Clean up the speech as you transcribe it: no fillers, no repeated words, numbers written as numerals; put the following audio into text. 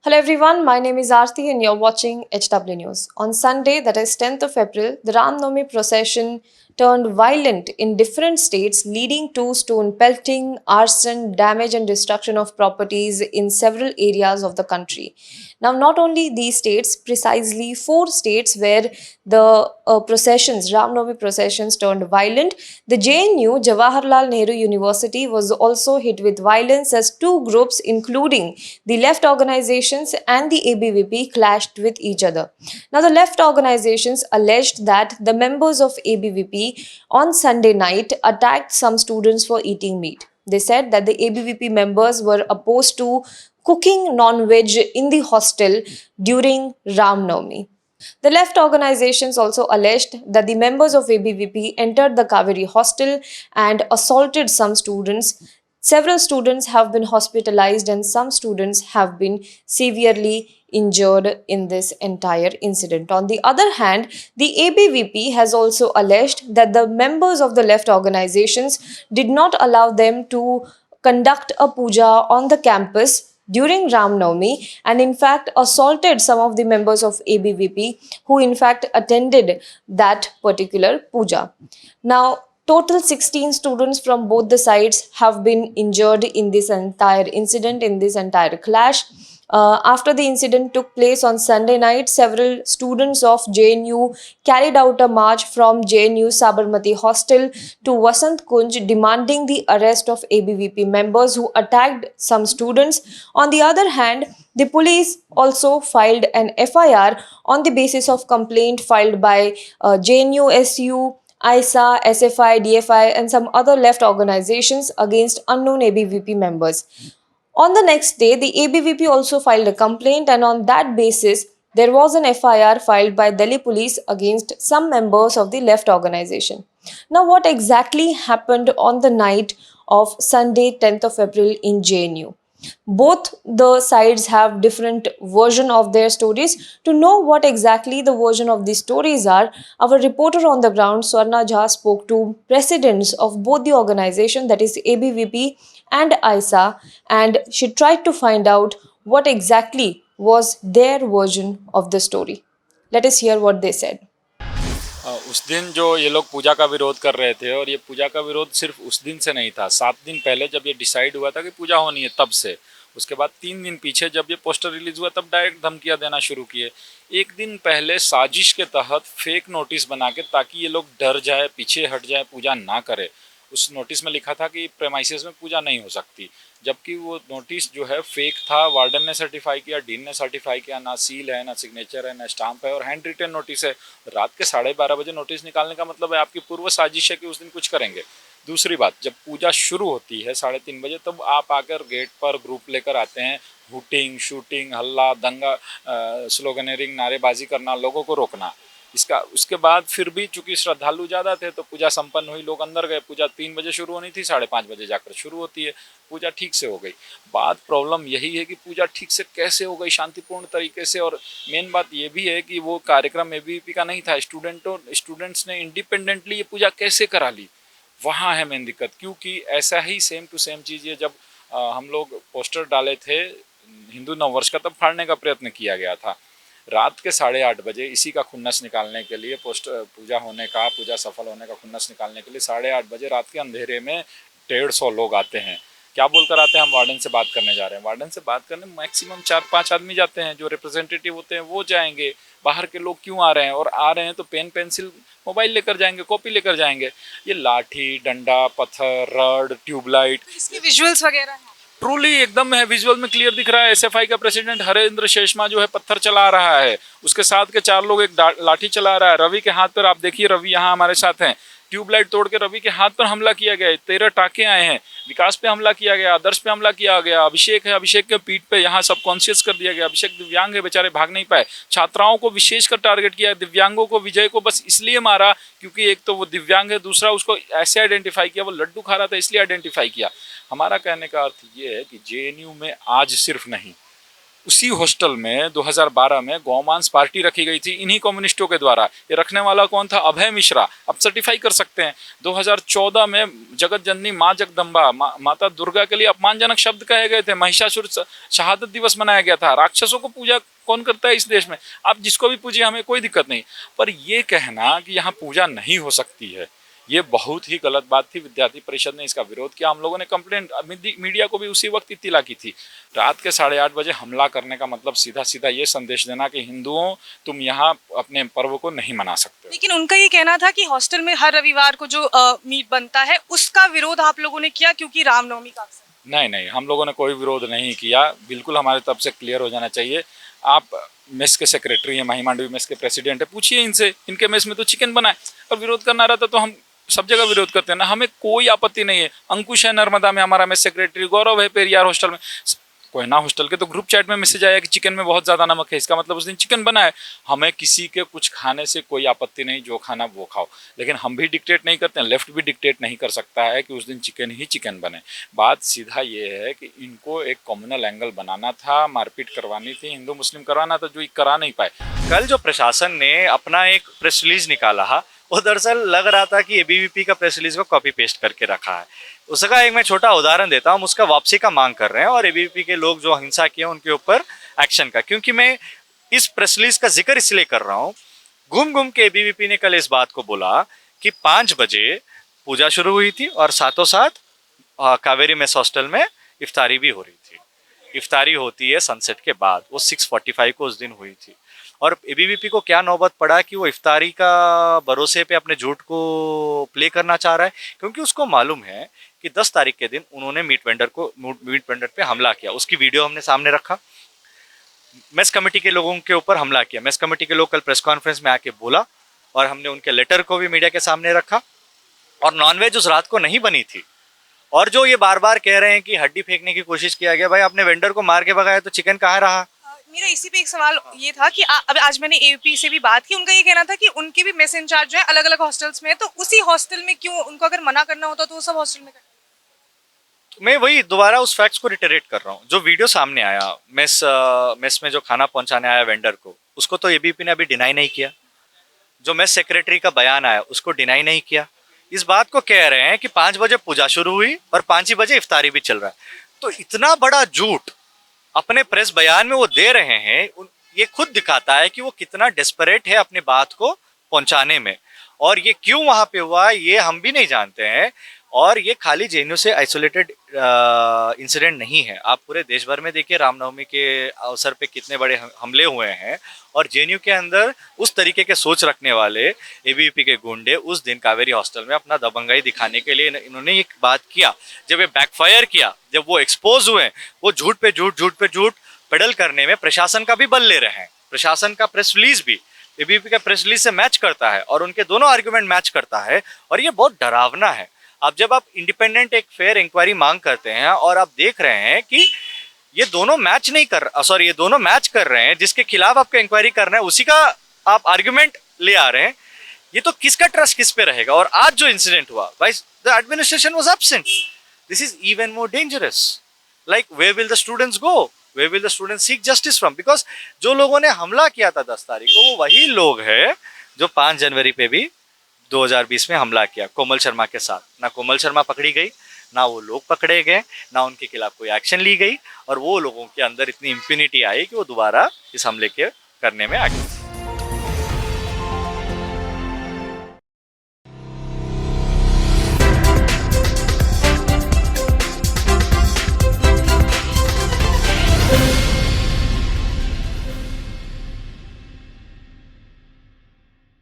Hello everyone, my name is Aarti and you're watching HW News. On Sunday, that is 10th of April, the Ram Navami procession turned violent in different states, leading to stone pelting, arson, damage and destruction of properties in several areas of the country. Now, not only these states, precisely four states where the Ram Navami processions turned violent, the JNU, Jawaharlal Nehru University, was also hit with violence as two groups, including the left organizations and the ABVP, clashed with each other. Now, the left organizations alleged that the members of ABVP on Sunday night attacked some students for eating meat. They said that the ABVP members were opposed to cooking non-veg in the hostel during Ram Navami. The left organizations also alleged that the members of ABVP entered the Kaveri hostel and assaulted some students. Several students have been hospitalized and some students have been severely injured in this entire incident. On the other hand, the ABVP has also alleged that the members of the left organizations did not allow them to conduct a puja on the campus during Ram Navami and in fact assaulted some of the members of ABVP who in fact attended that particular puja. Now, total 16 students from both the sides have been injured in this entire incident, in this entire clash. After the incident took place on Sunday night, several students of JNU carried out a march from JNU Sabarmati Hostel to Vasant Kunj demanding the arrest of ABVP members who attacked some students. On the other hand, the police also filed an FIR on the basis of complaint filed by JNU SU, ISA, SFI, DFI, and some other left organizations against unknown ABVP members. On the next day, the ABVP also filed a complaint, and on that basis, there was an FIR filed by Delhi police against some members of the left organization. Now, what exactly happened on the night of Sunday, 10th of April in JNU? Both the sides have different version of their stories. To know what exactly the version of these stories are, our reporter on the ground Swarna Jha spoke to presidents of both the organization, that is ABVP and ISA, and she tried to find out what exactly was their version of the story. Let us hear what they said. उस दिन जो ये लोग पूजा का विरोध कर रहे थे, और ये पूजा का विरोध सिर्फ उस दिन से नहीं था, 7 दिन पहले जब ये डिसाइड हुआ था कि पूजा होनी है तब से। उसके बाद 3 दिन पीछे जब ये पोस्टर रिलीज हुआ तब डायरेक्ट धमकियां देना शुरू किए। एक दिन पहले साजिश के तहत फेक नोटिस बना के, ताकि ये लोग डर जाए, पीछे हट जाए, पूजा ना करे। उस नोटिस में लिखा था कि प्रेमाइसेस में पूजा नहीं हो सकती, जबकि वो नोटिस जो है फेक था। वार्डन ने सर्टिफाई किया, डीन ने सर्टिफाई किया, ना सील है, ना सिग्नेचर है, ना स्टाम्प है, और हैंड रिटन नोटिस है। रात के 12:30 बजे नोटिस निकालने का मतलब है आपकी पूर्व साजिश है कि उस दिन कुछ करेंगे। दूसरी बात, जब पूजा शुरू होती है 3:30 बजे, तब आप आकर गेट पर ग्रुप लेकर आते हैं, हुटिंग, शूटिंग, हल्ला, दंगा, स्लोगनरिंग, नारेबाजी करना, लोगों को रोकना। इसका उसके बाद फिर भी चूंकि श्रद्धालु ज़्यादा थे तो पूजा संपन्न हुई, लोग अंदर गए। पूजा 3 बजे शुरू होनी थी, 5:30 बजे जाकर शुरू होती है। पूजा ठीक से हो गई। बात प्रॉब्लम यही है कि पूजा ठीक से कैसे हो गई, शांतिपूर्ण तरीके से। और मेन बात ये भी है कि वो कार्यक्रम एबीवीपी का नहीं था, स्टूडेंट्स ने इंडिपेंडेंटली ये पूजा कैसे करा ली, वहाँ है मेन दिक्कत। क्योंकि ऐसा ही सेम टू सेम चीज़ ये जब हम लोग पोस्टर डाले थे हिंदू नववर्ष का, तब फाड़ने का प्रयत्न किया गया था। रात के 8:30 बजे इसी का खुन्नस निकालने के लिए, पूजा सफल होने का खुन्नस निकालने के लिए 8:30 बजे रात के अंधेरे में 150 लोग आते हैं। क्या बोलकर आते हैं? हम वार्डन से बात करने जा रहे हैं। वार्डन से बात करने मैक्सिमम 4-5 आदमी जाते हैं, जो रिप्रेजेंटेटिव होते हैं वो जाएंगे। बाहर के लोग क्यों आ रहे हैं? और आ रहे हैं तो पेन पेंसिल मोबाइल लेकर जाएंगे, कॉपी लेकर जाएंगे। ये लाठी डंडा, पत्थर, रड, ट्यूबलाइट, इसके विजुअल्स वगैरह हैं। ट्रूली एकदम है, विजुअल में क्लियर दिख रहा है। एसएफआई का प्रेसिडेंट हरेंद्र शेषमा जो है पत्थर चला रहा है, उसके साथ के 4 लोग एक लाठी चला रहा है। रवि के हाथ पर आप देखिए, रवि यहाँ हमारे साथ हैं। ट्यूबलाइट तोड़ के रवि के हाथ पर हमला किया गया है, 13 टाके आए हैं। विकास पे हमला किया गया, आदर्श पे हमला किया गया, अभिषेक है, अभिषेक के पीठ पे यहाँ सब कॉन्शियस कर दिया गया। अभिषेक दिव्यांग है, बेचारे भाग नहीं पाए। छात्राओं को विशेषकर टारगेट किया, दिव्यांगों को, विजय को बस इसलिए मारा क्योंकि एक तो वो दिव्यांग है, दूसरा उसको ऐसे आइडेंटिफाई किया, वो लड्डू खा रहा था इसलिए आइडेंटिफाई किया। हमारा कहने का अर्थ ये है कि जेएनयू में आज सिर्फ नहीं, उसी हॉस्टल में 2012 में गौमांस पार्टी रखी गई थी इन्हीं कम्युनिस्टों के द्वारा। ये रखने वाला कौन था? अभय मिश्रा। अब सर्टिफाई कर सकते हैं। 2014 में जगत जननी माँ जगदम्बा माता दुर्गा के लिए अपमानजनक शब्द कहे गए थे। महिषासुर शहादत दिवस मनाया गया था। राक्षसों को पूजा कौन करता है इस देश में? आप जिसको भी पूजिए, हमें कोई दिक्कत नहीं, पर ये कहना कि यहाँ पूजा नहीं हो सकती है, ये बहुत ही गलत बात थी। विद्यार्थी परिषद ने इसका विरोध किया। हम लोगों ने कंप्लेंट मीडिया को भी उसी वक्त इत्तला की थी। रात के 8:30 बजे हमला करने का मतलब सीधा सीधा ये संदेश देना कि हिंदुओं, तुम यहाँ अपने पर्व को नहीं मना सकते। लेकिन उनका ये कहना था कि हॉस्टल में हर रविवार को जो मीट बनता है उसका विरोध आप लोगों ने किया क्योंकि रामनवमी का अवसर। नहीं, हम लोगों ने कोई विरोध नहीं किया। बिल्कुल हमारे तरफ से क्लियर हो जाना चाहिए। आप मेस के सेक्रेटरी हैं, माही मांडवी मेस के प्रेसिडेंट है, पूछिए इनसे। इनके मेस में तो चिकन बना है, और विरोध करना रहता तो हम सब जगह विरोध करते हैं ना। हमें कोई आपत्ति नहीं है। अंकुश है नर्मदा में हमारा मेस सेक्रेटरी, गौरव है पेरियार हॉस्टल में। कोयना हॉस्टल के तो ग्रुप चैट में मैसेज आया कि चिकन में बहुत ज़्यादा नमक है, इसका मतलब उस दिन चिकन बना है। हमें किसी के कुछ खाने से कोई आपत्ति नहीं, जो खाना वो खाओ, लेकिन हम भी डिक्टेट नहीं करते हैं। लेफ्ट भी डिक्टेट नहीं कर सकता है कि उस दिन चिकन ही चिकन बने। बात सीधा ये है कि इनको एक कम्युनल एंगल बनाना था, मारपीट करवानी थी, हिंदू मुस्लिम करवाना था, जो करा नहीं पाए। कल जो प्रशासन ने अपना एक प्रेस रिलीज निकाला, वो दरअसल लग रहा था कि एबीवीपी का प्रेस रिलीज को कॉपी पेस्ट करके रखा है। उसका एक मैं छोटा उदाहरण देता हूँ। उसका वापसी का मांग कर रहे हैं, और एबीवीपी के लोग जो हिंसा किए उनके ऊपर एक्शन का। क्योंकि मैं इस प्रेस रिलीज का जिक्र इसलिए कर रहा हूँ, घूम घूम के एबीवीपी ने कल इस बात को बोला कि 5 बजे पूजा शुरू हुई थी और साथों साथ कावेरी मेस हॉस्टल में इफ्तारी भी हो रही थी। इफ्तारी होती है सनसेट के बाद, वो 6:45 को उस दिन हुई थी। और एबीवीपी को क्या नौबत पड़ा कि वो इफ्तारी का भरोसे पे अपने झूठ को प्ले करना चाह रहा है, क्योंकि उसको मालूम है कि 10 तारीख के दिन उन्होंने मीट वेंडर पे हमला किया। उसकी वीडियो हमने सामने रखा। मेस कमेटी के लोगों के ऊपर हमला किया। मेस कमेटी के लोग कल प्रेस कॉन्फ्रेंस में आके बोला, और हमने उनके लेटर को भी मीडिया के सामने रखा। और नॉनवेज उस रात को नहीं बनी थी। और जो ये बार बार कह रहे हैं कि हड्डी फेंकने की कोशिश किया गया, भाई आपने वेंडर को मार के भगाया तो चिकन कहाँ रहा? मेरा इसी पे एक सवाल ये था कि अब आज मैंने एपी से भी बात की। उनका ये कहना था कि उनके भी मेस इंचार्ज जो है अलग अलग हॉस्टल्स में है, तो उसी हॉस्टल में क्यों उनको अगर मना करना होता तो वो सब हॉस्टल में करते? मैं वही दोबारा उस फैक्ट्स को रिटरेट कर रहा हूँ। जो वीडियो सामने आया मेस में जो खाना पहुंचाने आया वेंडर को, उसको तो एबीपी ने अभी डिनाई नहीं किया। जो मेस सेक्रेटरी का बयान आया उसको डिनाई नहीं किया। इस बात को कह रहे हैं कि 5 बजे पूजा शुरू हुई और 5 ही बजे इफ्तारी भी चल रहा है। तो इतना बड़ा झूठ अपने प्रेस बयान में वो दे रहे हैं, ये खुद दिखाता है कि वो कितना डेस्परेट है अपनी बात को पहुंचाने में। और ये क्यों वहां पे हुआ ये हम भी नहीं जानते हैं। और ये खाली जेएनयू से आइसोलेटेड इंसिडेंट नहीं है। आप पूरे देश भर में देखिए रामनवमी के अवसर पे कितने बड़े हमले हुए हैं। और जेएनयू के अंदर उस तरीके के सोच रखने वाले एबीवीपी के गुंडे उस दिन कावेरी हॉस्टल में अपना दबंगाई दिखाने के लिए इन्होंने एक बात किया। जब ये बैकफायर किया, जब वो एक्सपोज हुए, वो झूठ पे झूठ पेडल करने में प्रशासन का भी बल ले रहे हैं। प्रशासन का प्रेस रिलीज भी एबीवीपी का प्रेस रिलीज से मैच करता है, और उनके दोनों आर्गुमेंट मैच करता है। और ये बहुत डरावना है। अब जब आप इंडिपेंडेंट एक फेयर इंक्वायरी मांग करते हैं और आप देख रहे हैं कि ये दोनों मैच कर रहे हैं, जिसके खिलाफ आपको इंक्वायरी करना है उसी का आप आर्गुमेंट ले आ रहे हैं, ये तो किसका ट्रस्ट किस पे रहेगा? और आज जो इंसिडेंट हुआ, भाई the administration was absent. This is even more dangerous. Like where will the students go? Where will the students seek justice from? Because जो लोगों ने हमला किया था 10 तारीख को, वो वही लोग हैं जो 5 जनवरी पे भी 2020 में हमला किया कोमल शर्मा के साथ। ना कोमल शर्मा पकड़ी गई, ना वो लोग पकड़े गए, ना उनके खिलाफ कोई एक्शन ली गई, और वो लोगों के अंदर इतनी इम्प्यूनिटी आई कि वो दोबारा इस हमले के करने में आगे।